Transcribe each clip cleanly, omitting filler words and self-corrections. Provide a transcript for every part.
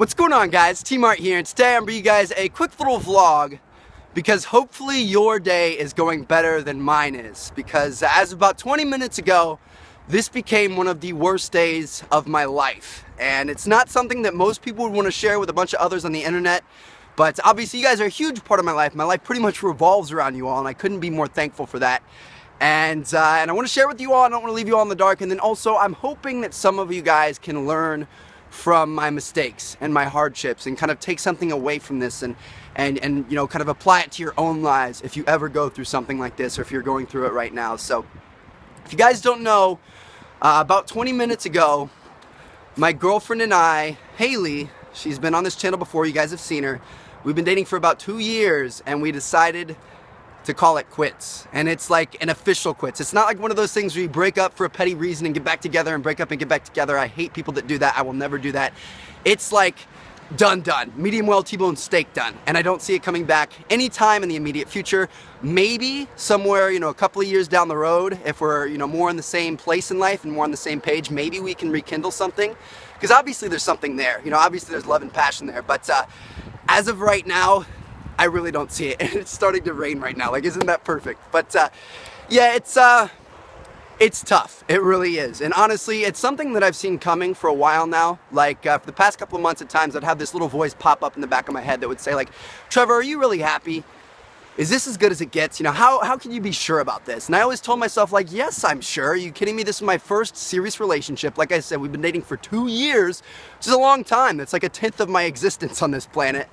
What's going on, guys? T-Mart here, and today I'm bringing you guys a quick little vlog because hopefully your day is going better than mine is, because as of about 20 minutes ago, this became one of the worst days of my life. And it's not something that most people would want to share with a bunch of others on the internet, but obviously you guys are a huge part of my life. My life pretty much revolves around you all, and I couldn't be more thankful for that. And I want to share with you all. I don't want to leave you all in the dark. And then also, I'm hoping that some of you guys can learn from my mistakes and my hardships and kind of take something away from this and you know, kind of apply it to your own lives if you ever go through something like this, or if you're going through it right now. So if you guys don't know, about 20 minutes ago, my girlfriend and I, Haley, she's been on this channel before, you guys have seen her. We've been dating for about 2 years, and we decided to call it quits. And it's like an official quits. It's not like one of those things where you break up for a petty reason and get back together and break up and get back together. I hate people that do that. I will never do that. It's like done. Medium well T-bone steak done. And I don't see it coming back anytime in the immediate future. Maybe somewhere, you know, a couple of years down the road, if we're, you know, more in the same place in life and more on the same page, maybe we can rekindle something. Because obviously there's something there. You know, obviously there's love and passion there. But as of right now, I really don't see it, and it's starting to rain right now. Like, isn't that perfect? But yeah, it's tough. It really is. And honestly, it's something that I've seen coming for a while now. Like for the past couple of months, at times I'd have this little voice pop up in the back of my head that would say, like, Trevor, are you really happy? Is this as good as it gets? You know, how can you be sure about this? And I always told myself, like, yes, I'm sure. Are you kidding me? This is my first serious relationship. Like I said, we've been dating for 2 years, which is a long time. That's like a tenth of my existence on this planet.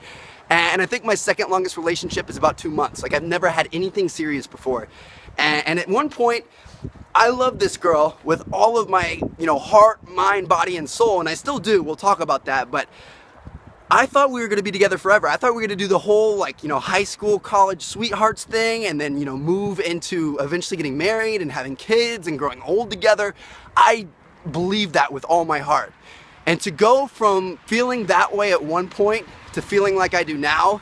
And I think my second longest relationship is about 2 months. Like, I've never had anything serious before. And at one point, I loved this girl with all of my, you know, heart, mind, body, and soul. And I still do. We'll talk about that. But I thought we were going to be together forever. I thought we were going to do the whole, like, you know, high school, college sweethearts thing, and then, you know, move into eventually getting married and having kids and growing old together. I believed that with all my heart. And to go from feeling that way at one point to feeling like I do now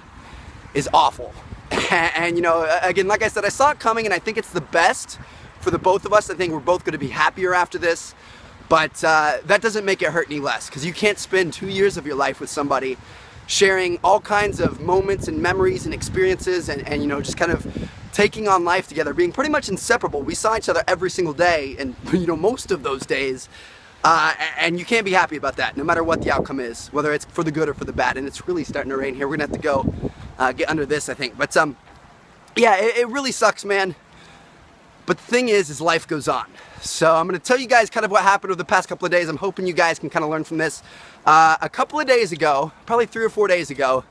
is awful. And you know, again, like I said, I saw it coming, and I think it's the best for the both of us. I think we're both going to be happier after this, but that doesn't make it hurt any less, because you can't spend 2 years of your life with somebody sharing all kinds of moments and memories and experiences and you know, just kind of taking on life together, being pretty much inseparable. We saw each other every single day, and you know, most of those days. And you can't be happy about that, no matter what the outcome is, whether it's for the good or for the bad. And it's really starting to rain here. We're gonna have to go get under this, I think. But yeah, it really sucks, man. But the thing is life goes on. So I'm gonna tell you guys kind of what happened over the past couple of days. I'm hoping you guys can kind of learn from this. A couple of days ago, probably 3 or 4 days ago,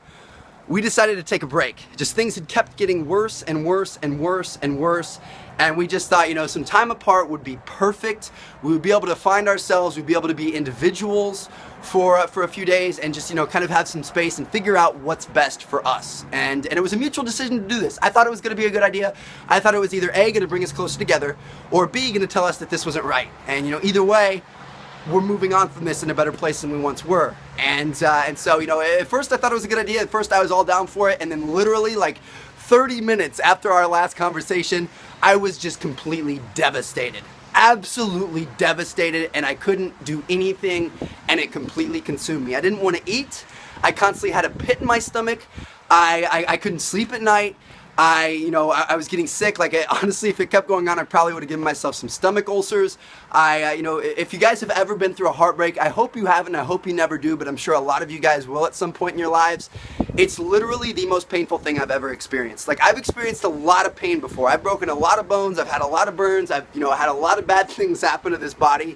we decided to take a break. Just things had kept getting worse and worse and worse and worse. And we just thought, you know, some time apart would be perfect. We would be able to find ourselves. We'd be able to be individuals for a few days and just, you know, kind of have some space and figure out what's best for us. And it was a mutual decision to do this. I thought it was going to be a good idea. I thought it was either A, going to bring us closer together, or B, going to tell us that this wasn't right. And, you know, either way, we're moving on from this in a better place than we once were. And so, you know, at first I thought it was a good idea. At first I was all down for it. And then literally like 30 minutes after our last conversation, I was just completely devastated. Absolutely devastated, and I couldn't do anything, and it completely consumed me. I didn't want to eat. I constantly had a pit in my stomach. I couldn't sleep at night. You know, I was getting sick. Like, honestly, if it kept going on, I probably would have given myself some stomach ulcers. You know, if you guys have ever been through a heartbreak, I hope you haven't. I hope you never do, but I'm sure a lot of you guys will at some point in your lives. It's literally the most painful thing I've ever experienced. Like, I've experienced a lot of pain before. I've broken a lot of bones. I've had a lot of burns. I've, you know, had a lot of bad things happen to this body.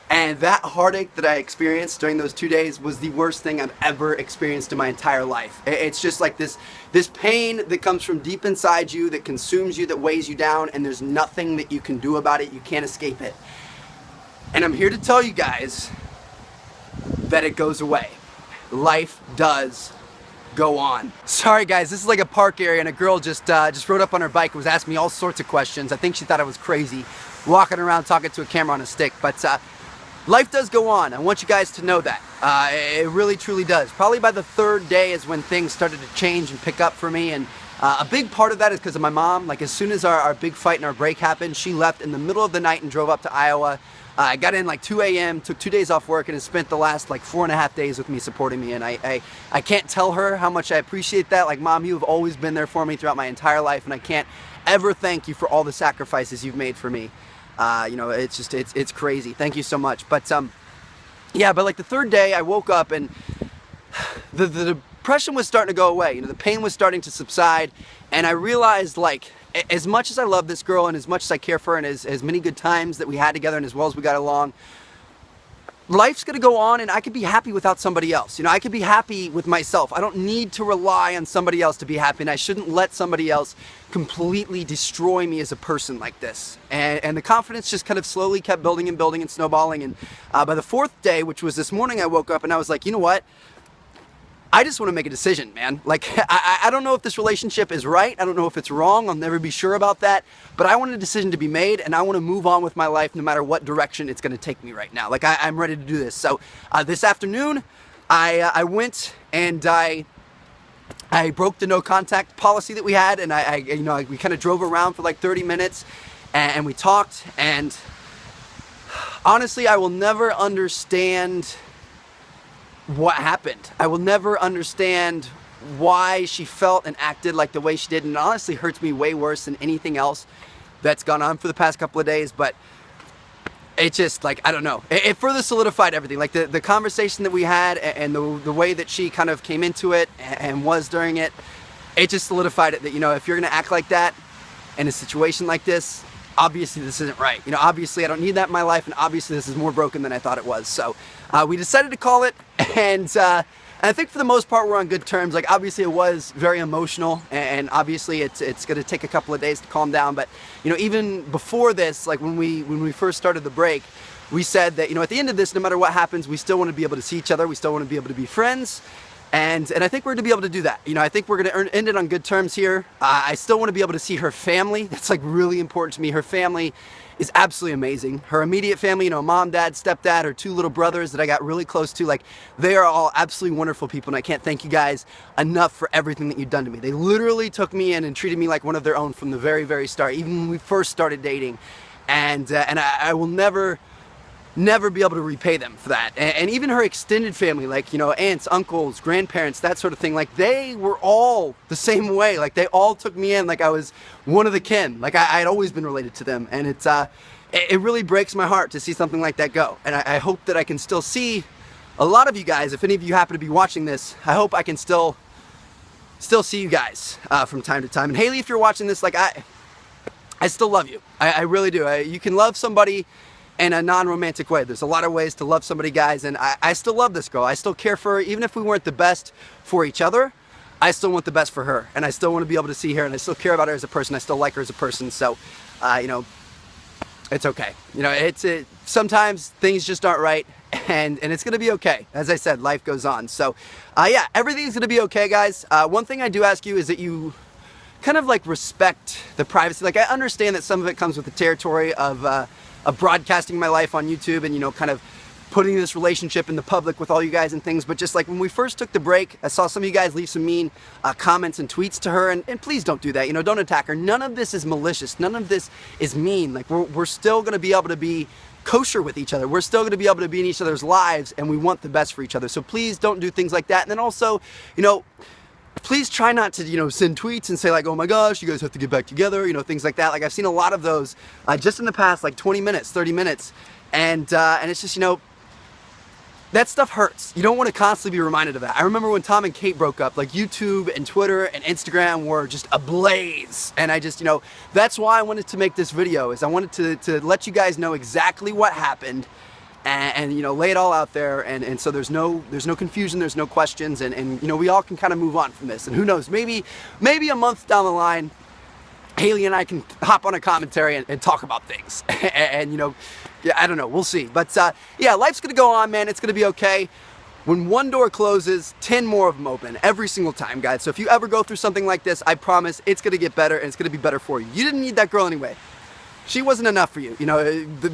And that heartache that I experienced during those 2 days was the worst thing I've ever experienced in my entire life. It's just like this pain that comes from deep inside you, that consumes you, that weighs you down, and there's nothing that you can do about it. You can't escape it. And I'm here to tell you guys that it goes away. Life does go on. Sorry guys, this is like a park area, and a girl just rode up on her bike and was asking me all sorts of questions. I think she thought I was crazy, walking around talking to a camera on a stick. But life does go on. I want you guys to know that. It really truly does. Probably by the 3rd day is when things started to change and pick up for me. And a big part of that is because of my mom. Like, as soon as our big fight and our break happened, she left in the middle of the night and drove up to Iowa I got in like 2 a.m., took 2 days off work, and has spent the last like 4.5 days with me, supporting me. And I can't tell her how much I appreciate that. Like, Mom, you have always been there for me throughout my entire life, and I can't ever thank you for all the sacrifices you've made for me. You know, it's just, it's crazy. Thank you so much. But yeah, but like the third day I woke up and the depression was starting to go away. You know, the pain was starting to subside, and I realized, like, as much as I love this girl and as much as I care for her and as many good times that we had together and as well as we got along, life's gonna go on, and I could be happy without somebody else. You know, I could be happy with myself. I don't need to rely on somebody else to be happy, and I shouldn't let somebody else completely destroy me as a person like this. And the confidence just kind of slowly kept building and building and snowballing. And by the fourth day, which was this morning, I woke up and I was like, you know what? I just want to make a decision, man. Like, I don't know if this relationship is right. I don't know if it's wrong. I'll never be sure about that. But I want a decision to be made, and I want to move on with my life no matter what direction it's going to take me right now. Like, I'm ready to do this. So this afternoon, I went and I broke the no contact policy that we had, and we kind of drove around for like 30 minutes, and we talked. And honestly, I will never understand what happened. I will never understand why she felt and acted like the way she did, and it honestly hurts me way worse than anything else that's gone on for the past couple of days. But it just, like, I don't know, it further solidified everything. Like the conversation that we had and the way that she kind of came into it and was during it, it just solidified it that, you know, if you're gonna act like that in a situation like this, obviously this isn't right. You know, obviously I don't need that in my life, and obviously this is more broken than I thought it was. So we decided to call it, and I think for the most part we're on good terms. Like, obviously it was very emotional, and obviously it's gonna take a couple of days to calm down. But, you know, even before this, like when we first started the break, we said that, you know, at the end of this, no matter what happens, we still want to be able to see each other. We still want to be able to be friends. And I think we're going to be able to do that. You know, I think we're going to end it on good terms here. I still want to be able to see her family. That's like really important to me. Her family is absolutely amazing. Her immediate family, you know, mom, dad, stepdad, her 2 little brothers that I got really close to, like, they are all absolutely wonderful people, and I can't thank you guys enough for everything that you've done to me. They literally took me in and treated me like one of their own from the very, very start, even when we first started dating. And I will never be able to repay them for that. And even her extended family, like, you know, aunts, uncles, grandparents, that sort of thing, like, they were all the same way. Like, they all took me in like I was one of the kin. Like, I had always been related to them. And it really breaks my heart to see something like that go. And I hope that I can still see a lot of you guys. If any of you happen to be watching this, I hope I can still see you guys from time to time. And Haley, if you're watching this, like, I still love you. I really do. You can love somebody in a non-romantic way. There's a lot of ways to love somebody, guys, and I still love this girl. I still care for her. Even if we weren't the best for each other, I still want the best for her, and I still want to be able to see her, and I still care about her as a person. I still like her as a person. So, you know, it's okay. You know, sometimes things just aren't right, and it's gonna be okay. As I said, life goes on. So, yeah, everything's gonna be okay, guys. One thing I do ask you is that you kind of like respect the privacy. Like, I understand that some of it comes with the territory of broadcasting my life on YouTube and, you know, kind of putting this relationship in the public with all you guys and things. But just like when we first took the break, I saw some of you guys leave some mean comments and tweets to her, and please don't do that. You know, don't attack her. None of this is malicious. None of this is mean. Like, we're still going to be able to be kosher with each other. We're still going to be able to be in each other's lives, and we want the best for each other. So please don't do things like that. And then also, you know, please try not to, you know, send tweets and say like, oh my gosh, you guys have to get back together, you know, things like that. Like, I've seen a lot of those just in the past, like 20 minutes, 30 minutes. And it's just, you know, that stuff hurts. You don't want to constantly be reminded of that. I remember when Tom and Kate broke up, like YouTube and Twitter and Instagram were just ablaze. And I just, you know, that's why I wanted to make this video, is I wanted to let you guys know exactly what happened. And you know, lay it all out there, and so there's no confusion, there's no questions, and you know, we all can kind of move on from this. And who knows, maybe a month down the line, Haley and I can hop on a commentary and talk about things. And you know, yeah, I don't know, we'll see. But yeah, life's gonna go on, man. It's gonna be okay. When one door closes, 10 more of them open every single time, guys. So if you ever go through something like this, I promise it's gonna get better, and it's gonna be better for you. You didn't need that girl anyway. She wasn't enough for you. You know, the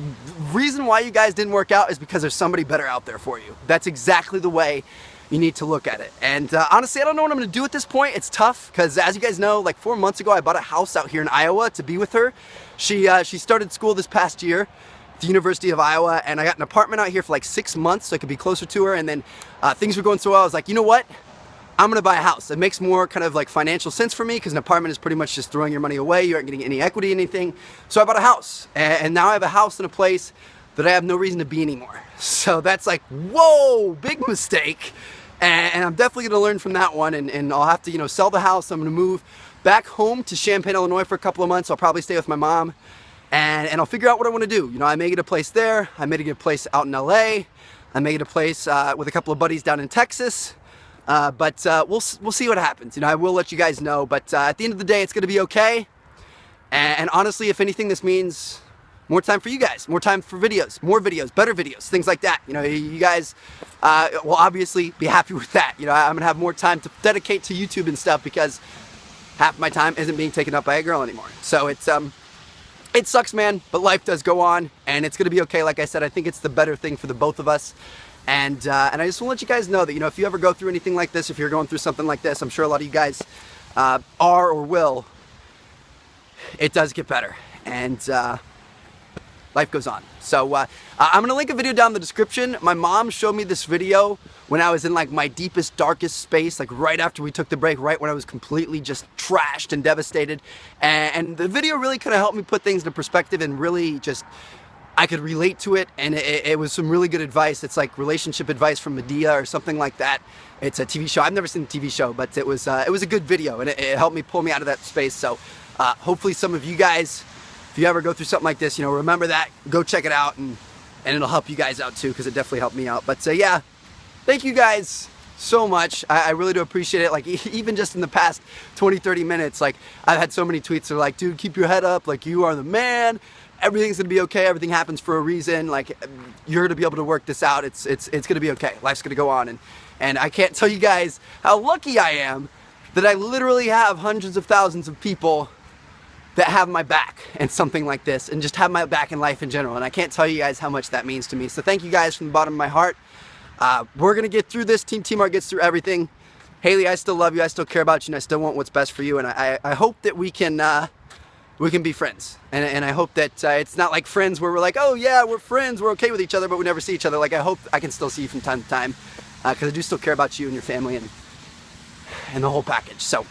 reason why you guys didn't work out is because there's somebody better out there for you. That's exactly the way you need to look at it. And honestly, I don't know what I'm gonna do at this point. It's tough, because as you guys know, like 4 months ago, I bought a house out here in Iowa to be with her. She started school this past year. the University of Iowa, and I got an apartment out here for like 6 months so I could be closer to her. And then things were going so well, I was like, you know what? I'm gonna buy a house. It makes more kind of like financial sense for me because an apartment is pretty much just throwing your money away. You aren't getting any equity, anything. So I bought a house, and now I have a house in a place that I have no reason to be anymore. So that's like, whoa, big mistake. And I'm definitely gonna learn from that one, and I'll have to, you know, sell the house. I'm gonna move back home to Champaign, Illinois for a couple of months. I'll probably stay with my mom, and I'll figure out what I wanna do. You know, I may get a place there, I may get a place out in LA, I may get a place with a couple of buddies down in Texas. But we'll see what happens. You know, I will let you guys know. But at the end of the day, it's going to be okay. And honestly, if anything, this means more time for you guys, more time for videos, more videos, better videos, things like that. You know, you guys will obviously be happy with that. You know, I'm gonna have more time to dedicate to YouTube and stuff because half my time isn't being taken up by a girl anymore. So it sucks, man. But life does go on, and it's gonna be okay. Like I said, I think it's the better thing for the both of us. And I just want to let you guys know that, you know, if you ever go through anything like this, if you're going through something like this, I'm sure a lot of you guys are or will, it does get better, and life goes on. So I'm going to link a video down in the description. My mom showed me this video when I was in like my deepest, darkest space, like right after we took the break, right when I was completely just trashed and devastated. And the video really kind of helped me put things into perspective and really just, I could relate to it, and it was some really good advice. It's like relationship advice from Medea or something like that. It's a TV show. I've never seen the TV show, but it was a good video, and it helped me pull me out of that space. So hopefully some of you guys, if you ever go through something like this, you know, remember that, go check it out, and it'll help you guys out too, because it definitely helped me out. But yeah, thank you guys so much. I really do appreciate it. Like even just in the past 20-30 minutes, like I've had so many tweets that are like, dude, keep your head up, like you are the man. Everything's gonna be okay. Everything happens for a reason. Like you're gonna be able to work this out. It's gonna be okay. Life's gonna go on, and I can't tell you guys how lucky I am that I literally have hundreds of thousands of people that have my back and something like this, and just have my back in life in general. And I can't tell you guys how much that means to me. So thank you guys from the bottom of my heart. We're gonna get through this. Team T-Mart gets through everything. Haley, I still love you. I still care about you, and I still want what's best for you. And I hope that we can be friends, and I hope that it's not like friends where we're like, oh yeah, we're friends, we're okay with each other, but we never see each other. Like I hope I can still see you from time to time, because I do still care about you and your family and the whole package. So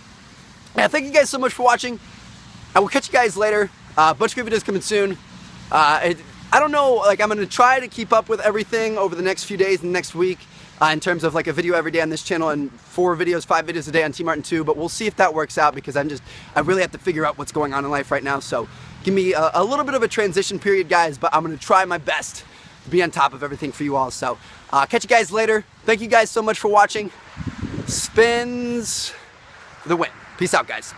yeah, thank you guys so much for watching. I will catch you guys later. A bunch of good videos coming soon. I don't know, like I'm gonna try to keep up with everything over the next few days and next week. In terms of like a video every day on this channel and 4 videos, 5 videos a day on T Martin 2, but we'll see if that works out, because I really have to figure out what's going on in life right now. So give me a little bit of a transition period, guys, but I'm gonna try my best to be on top of everything for you all. So catch you guys later. Thank you guys so much for watching. Spins for the win. Peace out, guys.